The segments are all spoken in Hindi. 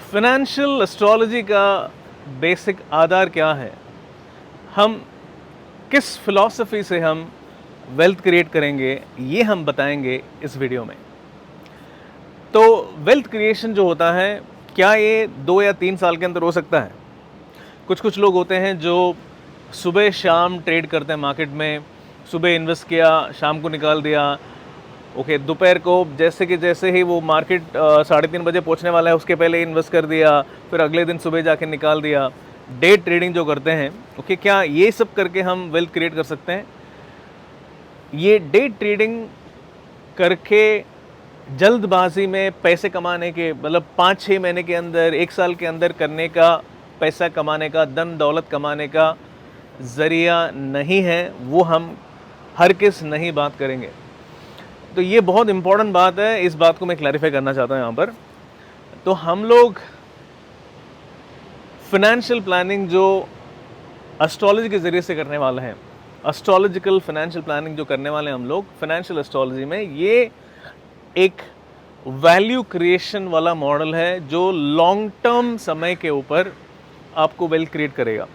फाइनेंशियल एस्ट्रोलॉजी का बेसिक आधार क्या है? हम किस फिलॉसफी से हम वेल्थ क्रिएट करेंगे, ये हम बताएंगे इस वीडियो में। तो वेल्थ क्रिएशन जो होता है, क्या ये 2 या 3 साल के अंदर हो सकता है? कुछ लोग होते हैं जो सुबह शाम ट्रेड करते हैं मार्केट में, सुबह इन्वेस्ट किया, शाम को निकाल दिया। ओके, दोपहर को जैसे ही वो मार्केट 3:30 बजे पहुंचने वाला है, उसके पहले इन्वेस्ट कर दिया, फिर अगले दिन सुबह जाके निकाल दिया। डे ट्रेडिंग जो करते हैं, ओके, क्या ये सब करके हम वेल्थ क्रिएट कर सकते हैं? ये डे ट्रेडिंग करके जल्दबाजी में पैसे कमाने के, मतलब 5-6 महीने के अंदर, 1 साल के अंदर करने का, पैसा कमाने का, धन दौलत कमाने का ज़रिया नहीं है। वो हम हर किस नहीं बात करेंगे। तो ये बहुत इम्पॉर्टेंट बात है, इस बात को मैं क्लैरिफाई करना चाहता हूँ यहाँ पर। तो हम लोग फाइनेंशियल प्लानिंग जो एस्ट्रोलॉजी के ज़रिए से करने वाले हैं, एस्ट्रोलॉजिकल फाइनेंशियल प्लानिंग जो करने वाले हैं हम लोग फाइनेंशियल एस्ट्रोलॉजी में, ये एक वैल्यू क्रिएशन वाला मॉडल है जो लॉन्ग टर्म समय के ऊपर आपको वेल्थ क्रिएट करेगा।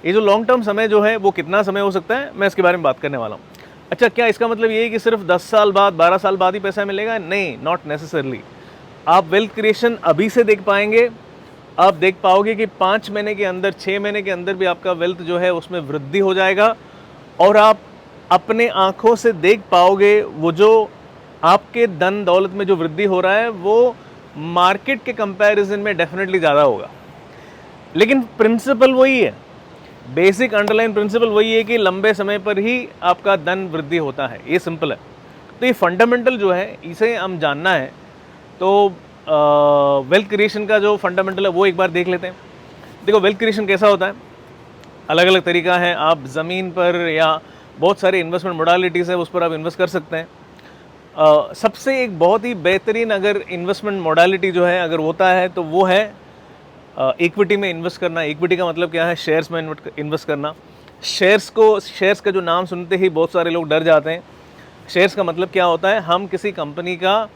ये जो लॉन्ग टर्म समय जो है वो कितना समय हो सकता है, मैं इसके बारे में बात करने वाला हूँ। अच्छा, क्या इसका मतलब ये है कि सिर्फ 10 साल बाद, 12 साल बाद ही पैसा मिलेगा? नहीं, नॉट नेसेसरली। आप वेल्थ क्रिएशन अभी से देख पाएंगे। आप देख पाओगे कि 5 महीने के अंदर, 6 महीने के अंदर भी आपका वेल्थ जो है उसमें वृद्धि हो जाएगा, और आप अपने आँखों से देख पाओगे वो जो आपके धन दौलत में जो वृद्धि हो रहा है वो मार्केट के कंपैरिजन में डेफिनेटली ज़्यादा होगा। लेकिन प्रिंसिपल वही है, बेसिक अंडरलाइन प्रिंसिपल वही है कि लंबे समय पर ही आपका धन वृद्धि होता है। ये सिंपल है। तो ये फंडामेंटल जो है, इसे हम जानना है। तो वेल्थ क्रिएशन का जो फंडामेंटल है वो एक बार देख लेते हैं। देखो, वेल्थ क्रिएशन कैसा होता है, अलग अलग तरीका है। आप ज़मीन पर या बहुत सारे इन्वेस्टमेंट मोडालिटीज़ है, उस पर आप इन्वेस्ट कर सकते हैं। सबसे एक बहुत ही बेहतरीन अगर इन्वेस्टमेंट मोडालिटी जो है अगर होता है तो वो है इक्विटी में इन्वेस्ट करना। इक्विटी का मतलब क्या है? शेयर्स में इन्वेस्ट करना। शेयर्स का जो नाम सुनते ही बहुत सारे लोग डर जाते हैं। शेयर्स का मतलब क्या होता है? हम किसी कंपनी का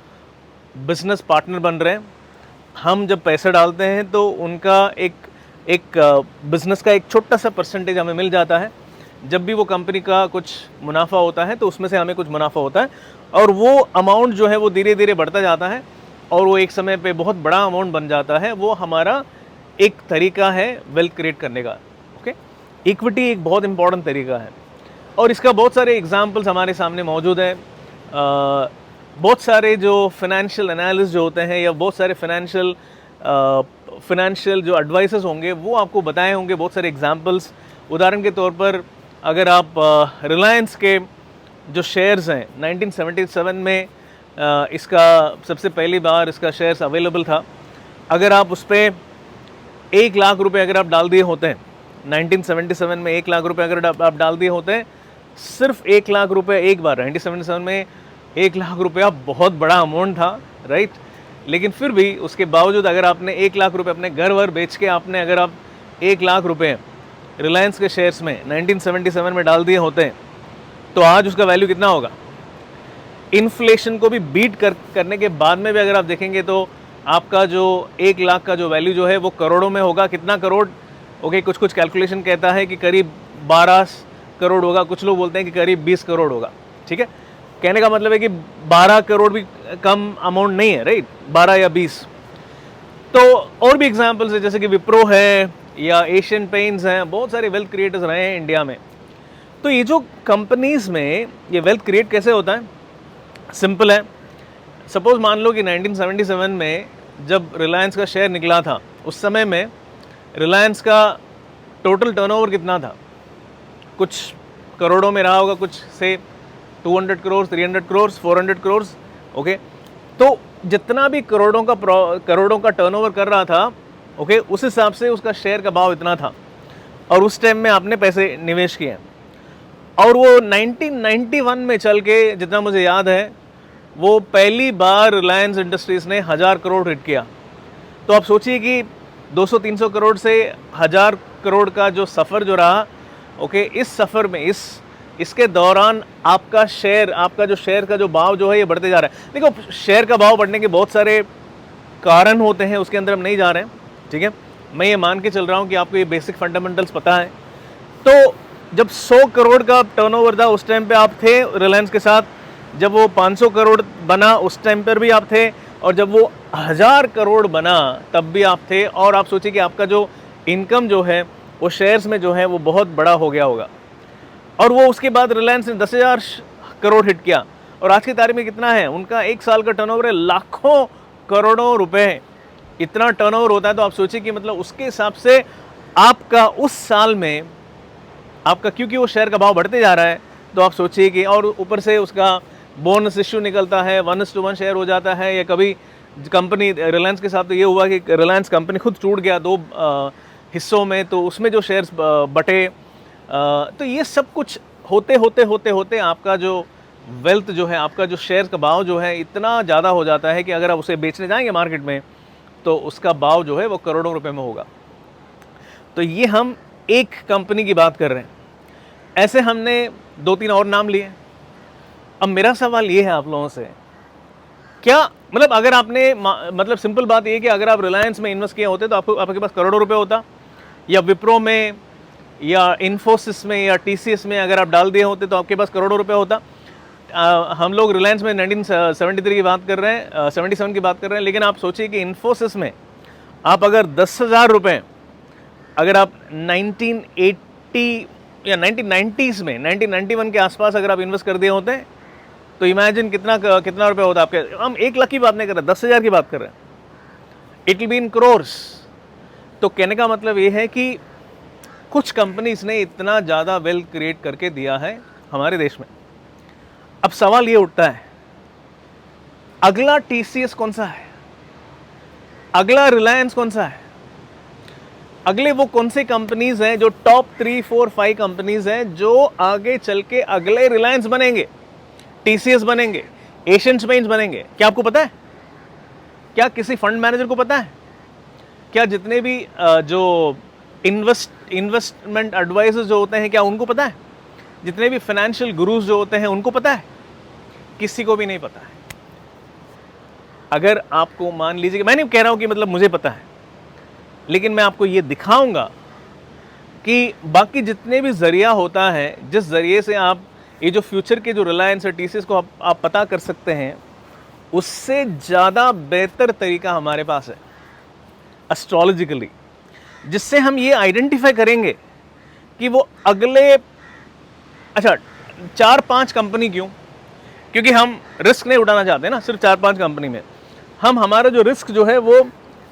बिजनेस पार्टनर बन रहे हैं। हम जब पैसे डालते हैं तो उनका एक बिजनेस का एक छोटा सा परसेंटेज हमें मिल जाता है। जब भी वो कंपनी का कुछ मुनाफा होता है तो उसमें से हमें कुछ मुनाफा होता है, और वो अमाउंट जो है वो धीरे धीरे बढ़ता जाता है, और वो एक समय पे बहुत बड़ा अमाउंट बन जाता है। वो हमारा एक तरीका है वेल्थ क्रिएट करने का। ओके, इक्विटी एक बहुत इंपॉर्टेंट तरीका है, और इसका बहुत सारे एग्जांपल्स हमारे सामने मौजूद हैं। बहुत सारे जो फाइनेंशियल एनालिस्ट जो होते हैं, या बहुत सारे फाइनेंशियल जो एडवाइसर्स होंगे, वो आपको बताए होंगे बहुत सारे एग्जांपल्स। उदाहरण के तौर पर अगर आप रिलायंस के जो शेयर्स हैं, 1977 में इसका सबसे पहली बार इसका शेयर्स अवेलेबल था। अगर आप उस पर 1 लाख रुपए अगर आप डाल दिए होते हैं, 1977 में 1 लाख रुपए अगर आप डाल दिए होते हैं, सिर्फ 1 लाख रुपए एक बार, 1977 में 1 लाख रुपया बहुत बड़ा अमाउंट था, राइट? लेकिन फिर भी उसके बावजूद अगर आपने 1 लाख रुपए अपने घर वर बेच के आपने अगर आप 1 लाख रुपए रिलायंस के शेयर्स में 1977 में डाल दिए होते हैं, तो आज उसका वैल्यू कितना होगा? इन्फ्लेशन को भी बीट करने के बाद में भी अगर आप देखेंगे तो आपका जो 1 लाख का जो वैल्यू जो है वो करोड़ों में होगा। कितना करोड़? ओके, कुछ कैलकुलेशन कहता है कि करीब 12 करोड़ होगा, कुछ लोग बोलते हैं कि करीब 20 करोड़ होगा। ठीक है, कहने का मतलब है कि 12 करोड़ भी कम अमाउंट नहीं है, राइट? 12 या 20। तो और भी एग्जाम्पल्स है, जैसे कि विप्रो है या एशियन पेंट्स हैं, बहुत सारे वेल्थ क्रिएटर्स रहे हैं इंडिया में। तो ये जो कंपनीज में ये वेल्थ क्रिएट कैसे होता है? सिंपल है। सपोज मान लो कि 1977 में जब रिलायंस का शेयर निकला था, उस समय में रिलायंस का टोटल टर्नओवर कितना था? कुछ करोड़ों में रहा होगा, कुछ से 200 करोड़, 300 करोड़, 400 करोड़। ओके, तो जितना भी करोड़ों का टर्नओवर कर रहा था, ओके, उस हिसाब से उसका शेयर का भाव इतना था, और उस टाइम में आपने पैसे निवेश किए हैं। और वो 1991 में चल के, जितना मुझे याद है, वो पहली बार रिलायंस इंडस्ट्रीज़ ने 1000 करोड़ हिट किया। तो आप सोचिए कि 200-300 करोड़ से 1000 करोड़ का जो सफ़र जो रहा, ओके, इस सफ़र में इसके दौरान आपका जो शेयर का जो भाव जो है ये बढ़ते जा रहा है। देखो, शेयर का भाव बढ़ने के बहुत सारे कारण होते हैं उसके अंदर हम नहीं जा रहे हैं, ठीक है। मैं ये मान के चल रहा हूँ कि आपको ये बेसिक फंडामेंटल्स पता है। तो जब 100 करोड़ का टर्नओवर था उस टाइम पे आप थे रिलायंस के साथ, जब वो 500 करोड़ बना उस टाइम पर भी आप थे, और जब वो 1000 करोड़ बना तब भी आप थे। और आप सोचिए कि आपका जो इनकम जो है वो शेयर्स में जो है वो बहुत बड़ा हो गया होगा। और वो उसके बाद रिलायंस ने 10,000 करोड़ हिट किया, और आज की तारीख में कितना है उनका, 1 साल का टर्नओवर है लाखों करोड़ों रुपए, इतना टर्नओवर होता है। तो आप सोचिए कि मतलब उसके हिसाब से आपका उस साल में आपका, क्योंकि वो शेयर का भाव बढ़ते जा रहा है, तो आप सोचिए कि, और ऊपर से उसका बोनस इश्यू निकलता है, 1:1 शेयर हो जाता है। या कभी कंपनी रिलायंस के साथ तो ये हुआ कि रिलायंस कंपनी खुद टूट गया 2 हिस्सों में, तो उसमें जो शेयर्स बटे। तो ये सब कुछ होते होते होते होते आपका जो वेल्थ जो है, आपका जो शेयर का भाव जो है इतना ज़्यादा हो जाता है कि अगर आप उसे बेचने जाएंगे मार्केट में तो उसका भाव जो है वो करोड़ों रुपए में होगा। तो ये हम एक कंपनी की बात कर रहे हैं, ऐसे हमने 2-3 और नाम लिए। अब मेरा सवाल ये है आप लोगों से, क्या मतलब अगर आपने मतलब सिंपल बात ये है कि अगर आप रिलायंस में इन्वेस्ट किए होते तो आपके पास करोड़ों रुपए होता, या विप्रो में या इन्फोसिस में या टीसीएस में अगर आप डाल दिए होते तो आपके पास करोड़ों रुपए होता। हम लोग रिलायंस में 1973 की बात कर रहे हैं, 77 की बात कर रहे हैं, लेकिन आप सोचिए कि इन्फोसिस में आप अगर 10,000 रुपये अगर आप 1980 या 1990s में 1991 के आसपास अगर आप इन्वेस्ट कर दिए होते तो इमेजिन कितना रुपए होता आपके। हम 1 लाख की बात नहीं कर रहे, 10,000 की बात कर रहे हैं, it will be in crores. तो कहने का मतलब ये है कि कुछ कंपनीज ने इतना ज़्यादा वेल्थ क्रिएट करके दिया है हमारे देश में। अब सवाल ये उठता है, अगला टीसीएस कौन सा है, अगला रिलायंस कौन सा है, अगले वो कौन से कंपनीज हैं जो टॉप 3, 4, 5 कंपनीज हैं जो आगे चल के अगले रिलायंस बनेंगे, टीसीएस बनेंगे, एशियन पेंट्स बनेंगे? क्या आपको पता है? क्या किसी फंड मैनेजर को पता है? क्या जितने भी जो इन्वेस्टमेंट एडवाइजर्स जो होते हैं क्या उनको पता है? जितने भी फाइनेंशियल गुरुज जो होते हैं उनको पता है? किसी को भी नहीं पता है। अगर आपको मान लीजिए कि मैं नहीं कह रहा हूं कि मतलब मुझे पता है, लेकिन मैं आपको ये दिखाऊंगा कि बाकी जितने भी जरिया होता है, जिस जरिए से आप ये जो फ्यूचर के जो रिलायंस और टीसीएस को आप पता कर सकते हैं, उससे ज़्यादा बेहतर तरीका हमारे पास है एस्ट्रोलॉजिकली, जिससे हम ये आइडेंटिफाई करेंगे कि वो अगले 4-5 कंपनी क्यों, क्योंकि हम रिस्क नहीं उठाना चाहते ना सिर्फ 4-5 कंपनी में। हम हमारा जो रिस्क जो है वो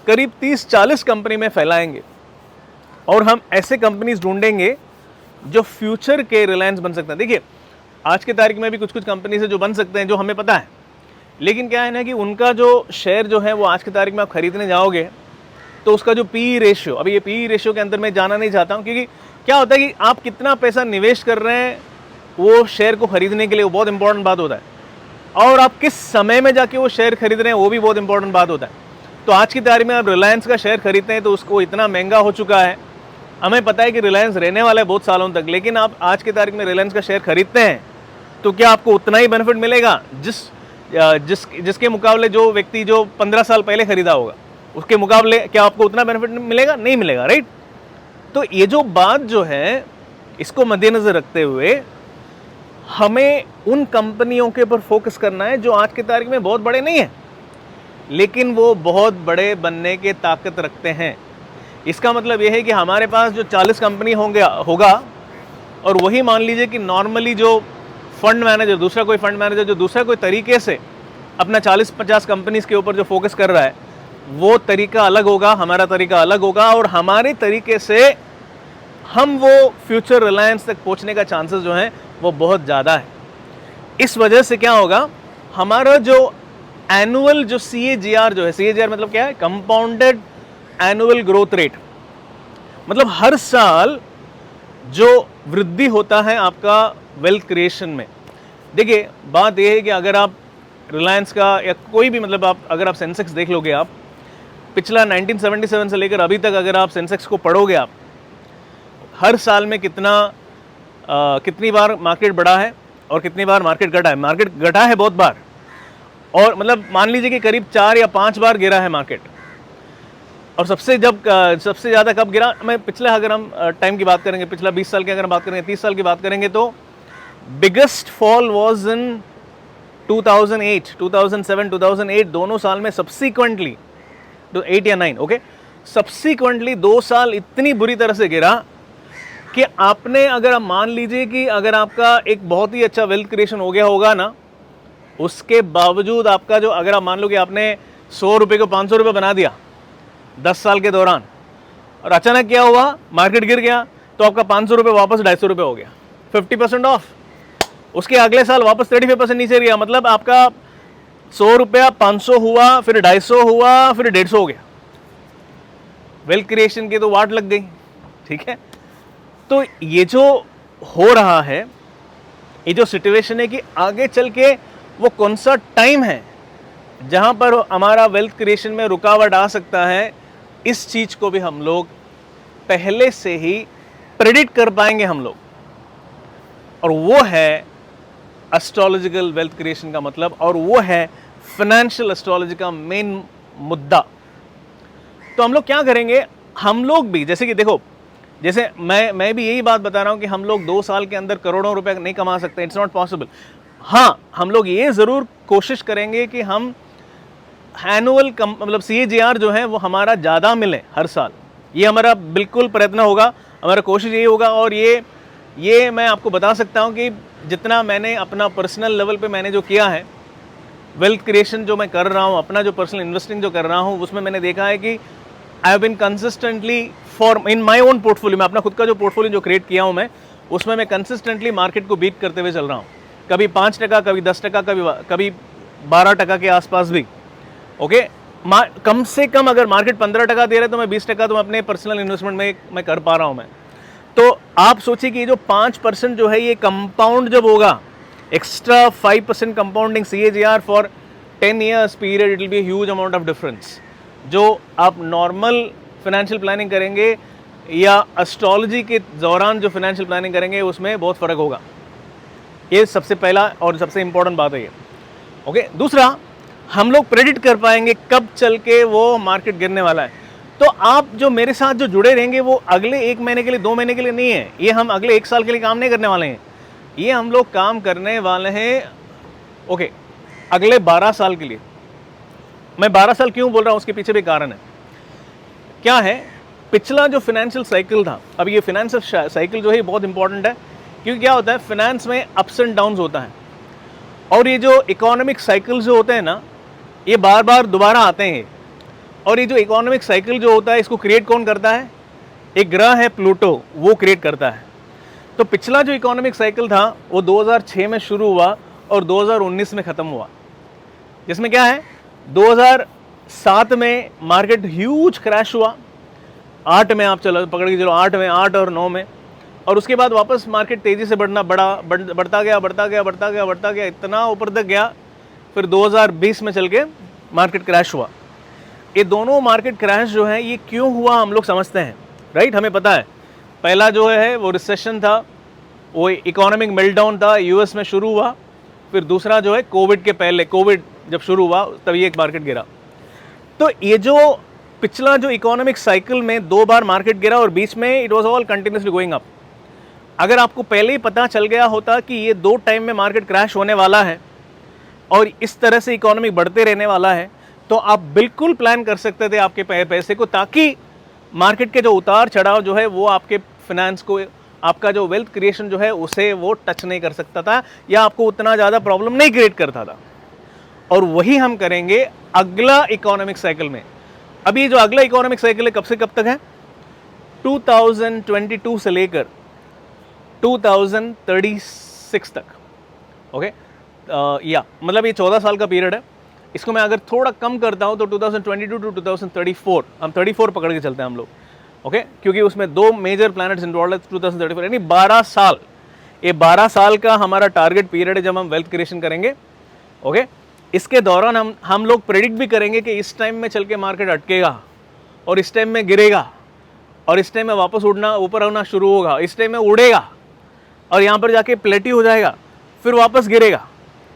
करीब 30-40 कंपनी में फैलाएंगे, और हम ऐसे कंपनीज ढूंढेंगे जो फ्यूचर के रिलायंस बन सकते हैं। देखिए आज के तारीख में भी कुछ कंपनीज है जो बन सकते हैं, जो हमें पता है, लेकिन क्या है ना कि उनका जो शेयर जो है वो आज की तारीख में आप खरीदने जाओगे तो उसका जो पी रेशियो, अभी ये पी रेशियो के अंदर मैं जाना नहीं चाहता हूँ, क्योंकि क्या होता है कि आप कितना पैसा निवेश कर रहे हैं वो शेयर को खरीदने के लिए वो बहुत इंपॉर्टेंट बात होता है, और आप किस समय में जाके वो शेयर खरीद रहे हैं वो भी बहुत इंपॉर्टेंट बात होता है। तो आज की तारीख में आप रिलायंस का शेयर खरीदते हैं तो उसको इतना महंगा हो चुका है, हमें पता है कि रिलायंस रहने वाला है बहुत सालों तक, लेकिन आप आज की तारीख में रिलायंस का शेयर खरीदते हैं तो क्या आपको उतना ही बेनिफिट मिलेगा जिसके मुकाबले जो व्यक्ति जो 15 साल पहले खरीदा होगा उसके मुकाबले क्या आपको उतना बेनिफिट मिलेगा? नहीं मिलेगा, राइट। तो ये जो बात जो है इसको मद्देनजर रखते हुए हमें उन कंपनियों के ऊपर फोकस करना है जो आज की तारीख में बहुत बड़े नहीं है, लेकिन वो बहुत बड़े बनने के ताकत रखते हैं। इसका मतलब ये है कि हमारे पास जो 40 कंपनी होगा और वही मान लीजिए कि नॉर्मली जो फंड मैनेजर, दूसरा कोई फंड मैनेजर जो दूसरा कोई तरीके से अपना 40-50 कंपनीज के ऊपर जो फोकस कर रहा है वो तरीका अलग होगा, हमारा तरीका अलग होगा, और हमारे तरीके से हम वो फ्यूचर रिलायंस तक पहुंचने का चांसेस जो हैं वो बहुत ज़्यादा है। इस वजह से क्या होगा, हमारा जो एनुअल जो CAGR जो है, CAGR मतलब क्या है? कंपाउंडेड एनुअल ग्रोथ रेट, मतलब हर साल जो वृद्धि होता है आपका वेल्थ क्रिएशन में। देखिए बात यह है कि अगर आप रिलायंस का या कोई भी मतलब अगर आप सेंसेक्स देख लोगे, आप पिछला 1977 से लेकर अभी तक अगर आप सेंसेक्स को पढ़ोगे, आप हर साल में कितनी बार मार्केट बढ़ा है और कितनी बार मार्केट घटा है। मार्केट घटा है बहुत बार, और मतलब मान लीजिए कि करीब 4 या 5 बार गिरा है मार्केट। और सबसे ज़्यादा कब गिरा, मैं पिछले अगर हम टाइम की बात करेंगे, पिछला 20 साल की अगर हम बात करेंगे, 30 साल की बात करेंगे, तो बिगेस्ट फॉल वाज इन 2008, 2007, 2008 दोनों साल में सब्सीक्वेंटली, तो 8 या 9, ओके, सब्सीक्वेंटली 2 साल इतनी बुरी तरह से गिरा कि आपने, अगर आप मान लीजिए कि अगर आपका एक बहुत ही अच्छा वेल्थ क्रिएशन हो गया होगा ना, उसके बावजूद आपका जो, अगर आप मान लो कि आपने 100 रुपये को 500 रुपये बना दिया 10 साल के दौरान, और अचानक क्या हुआ, मार्केट गिर गया, तो आपका 500 रुपये वापस 250 रुपये हो गया, 50% ऑफ। उसके अगले साल वापस 35% नीचे गया, मतलब आपका 100 रुपया 500 हुआ, फिर 250 हुआ, फिर 150 हो गया। वेल्थ क्रिएशन की तो वाट लग गई, ठीक है। तो ये जो हो रहा है, ये जो सिचुएशन है कि आगे चल के वो कौन सा टाइम है जहां पर हमारा वेल्थ क्रिएशन में रुकावट आ सकता है, इस चीज को भी हम लोग पहले से ही प्रेडिक्ट कर पाएंगे हम लोग, और वो है एस्ट्रोलॉजिकल वेल्थ क्रिएशन का मतलब, और वो है फाइनेंशियल एस्ट्रोलॉजी का मेन मुद्दा। तो हम लोग क्या करेंगे, हम लोग भी, जैसे कि देखो, जैसे मैं भी यही बात बता रहा हूं कि हम लोग 2 साल के अंदर करोड़ों रुपए नहीं कमा सकते, इट्स नॉट पॉसिबल। हाँ, हम लोग ये ज़रूर कोशिश करेंगे कि हम एनुअल मतलब CAGR जो है वो हमारा ज़्यादा मिले हर साल, ये हमारा बिल्कुल प्रयत्न होगा, हमारा कोशिश यही होगा। और ये मैं आपको बता सकता हूँ कि जितना मैंने अपना पर्सनल लेवल पे मैंने जो किया है, वेल्थ क्रिएशन जो मैं कर रहा हूँ, अपना जो पर्सनल इन्वेस्टिंग जो कर रहा हूँ, उसमें मैंने देखा है कि I have been consistently for in my own portfolio में, अपना खुद का जो पोर्टफोलियो जो क्रिएट किया हूँ मैं, उसमें मैं कंसिस्टेंटली मार्केट को बीट करते हुए चल रहा हूँ, कभी 5%, कभी 10%, कभी 12% के आसपास भी, ओके। कम से कम अगर मार्केट 15% दे रहे हैं तो मैं 20% तो अपने पर्सनल इन्वेस्टमेंट में मैं कर पा रहा हूँ मैं। तो आप सोचिए कि ये जो 5% जो है, ये कंपाउंड जब होगा, extra 5% compounding CAGR for 10 years period, it will be huge amount of difference. जो आप नॉर्मल फाइनेंशियल प्लानिंग करेंगे या एस्ट्रोलॉजी के दौरान जो फाइनेंशियल प्लानिंग करेंगे, उसमें बहुत फ़र्क होगा। ये सबसे पहला और सबसे इंपॉर्टेंट बात है ये, ओके। दूसरा, हम लोग प्रेडिक्ट कर पाएंगे कब चल के वो मार्केट गिरने वाला है। तो आप जो मेरे साथ जो जुड़े रहेंगे, वो अगले 1 महीने के लिए, 2 महीने के लिए नहीं है, ये हम अगले 1 साल के लिए काम नहीं करने वाले हैं, ये हम लोग काम करने वाले हैं, ओके, अगले 12 साल के लिए। मैं 12 साल क्यों बोल रहा हूँ, उसके पीछे भी कारण है। क्या है, पिछला जो फाइनेंशियल साइकिल था, अब ये फाइनेंशियल साइकिल जो है बहुत इंपॉर्टेंट है, क्योंकि क्या होता है, फाइनेंस में अप्स एंड डाउन्स होता है, और ये जो इकोनॉमिक साइकिल जो होते हैं ना, ये बार बार दोबारा आते हैं। और ये जो इकोनॉमिक साइकिल जो होता है, इसको क्रिएट कौन करता है, एक ग्रह है प्लूटो, वो क्रिएट करता है। तो पिछला जो इकोनॉमिक साइकिल था वो 2006 में शुरू हुआ और 2019 में ख़त्म हुआ, जिसमें क्या है, 2007 में मार्केट ह्यूज क्रैश हुआ, 8 में आप चलो पकड़ के चलो, 8 में, 8 और 9 में, और उसके बाद वापस मार्केट तेज़ी से बढ़ता गया, इतना ऊपर तक गया, फिर 2020 में चल के मार्केट क्रैश हुआ। ये दोनों मार्केट क्रैश जो है, ये क्यों हुआ हम लोग समझते हैं, राइट, हमें पता है। पहला जो है वो रिसेशन था, वो इकोनॉमिक मेल्टडाउन था, US में शुरू हुआ। फिर दूसरा जो है कोविड के पहले, कोविड जब शुरू हुआ तभी एक मार्केट गिरा। तो ये जो पिछला जो इकोनॉमिक साइकिल में 2 बार मार्केट गिरा और बीच में it was all continuously going up. अगर आपको पहले ही पता चल गया होता कि ये 2 टाइम में मार्केट क्रैश होने वाला है और इस तरह से इकोनॉमी बढ़ते रहने वाला है, तो आप बिल्कुल प्लान कर सकते थे आपके पैसे को, ताकि मार्केट के जो उतार चढ़ाव जो है वो आपके फाइनेंस को, आपका जो वेल्थ क्रिएशन जो है उसे वो टच नहीं कर सकता था, या आपको उतना ज़्यादा प्रॉब्लम नहीं क्रिएट करता था। और वही हम करेंगे अगला इकोनॉमिक साइकिल में। अभी जो अगला इकोनॉमिक साइकिल है, कब से कब तक है, 2022 से लेकर 2036 तक, ओके। या मतलब ये 14 साल का पीरियड है। इसको मैं अगर थोड़ा कम करता हूँ तो 2022 टू 2034, हम 34 पकड़ के चलते हैं हम लोग, ओके, क्योंकि उसमें 2 मेजर प्लैनेट्स इन्वॉल्व है, 2034 यानी 12 साल। ये 12 साल का हमारा टारगेट पीरियड है जब हम वेल्थ क्रिएशन करेंगे, ओके। इसके दौरान हम लोग प्रेडिक्ट भी करेंगे कि इस टाइम में चल के मार्केट अटकेगा और इस टाइम में गिरेगा और इस टाइम में वापस उड़ना, ऊपर आना शुरू होगा, इस टाइम में उड़ेगा और यहाँ पर जाके प्लेटी हो जाएगा, फिर वापस गिरेगा,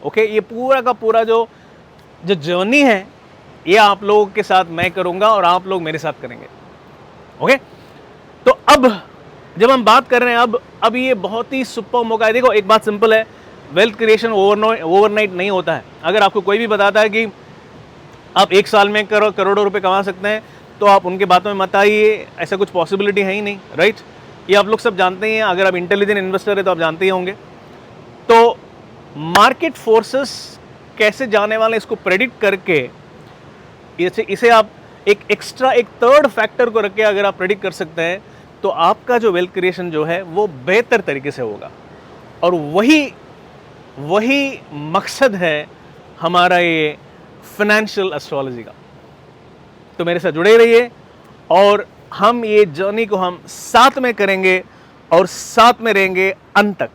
ओके। ये पूरा का पूरा जो जो जर्नी है ये आप लोगों के साथ मैं करूंगा और आप लोग मेरे साथ करेंगे। ओके, तो अब जब हम बात कर रहे हैं अब ये बहुत ही सुपर मौका है। देखो एक बात सिंपल है, वेल्थ क्रिएशन ओवरनाइट नहीं होता है। अगर आपको कोई भी बताता है कि आप एक साल में करोड़ों रुपए कमा सकते हैं, तो आप उनके बातों में मत आइए, ऐसा कुछ पॉसिबिलिटी है ही नहीं, राइट। ये आप लोग सब जानते ही हैं, अगर आप इंटेलिजेंट इन्वेस्टर है तो आप जानते ही होंगे। तो मार्केट फोर्सेस कैसे जाने वाले इसको प्रेडिक्ट करके इसे आप एक थर्ड फैक्टर को रख के अगर आप प्रेडिक्ट कर सकते हैं, तो आपका जो वेल्थ क्रिएशन जो है वो बेहतर तरीके से होगा। और वही मकसद है हमारा ये फाइनेंशियल एस्ट्रोलॉजी का। तो मेरे साथ जुड़े रहिए और हम ये जर्नी को हम साथ में करेंगे और साथ में रहेंगे अंत तक।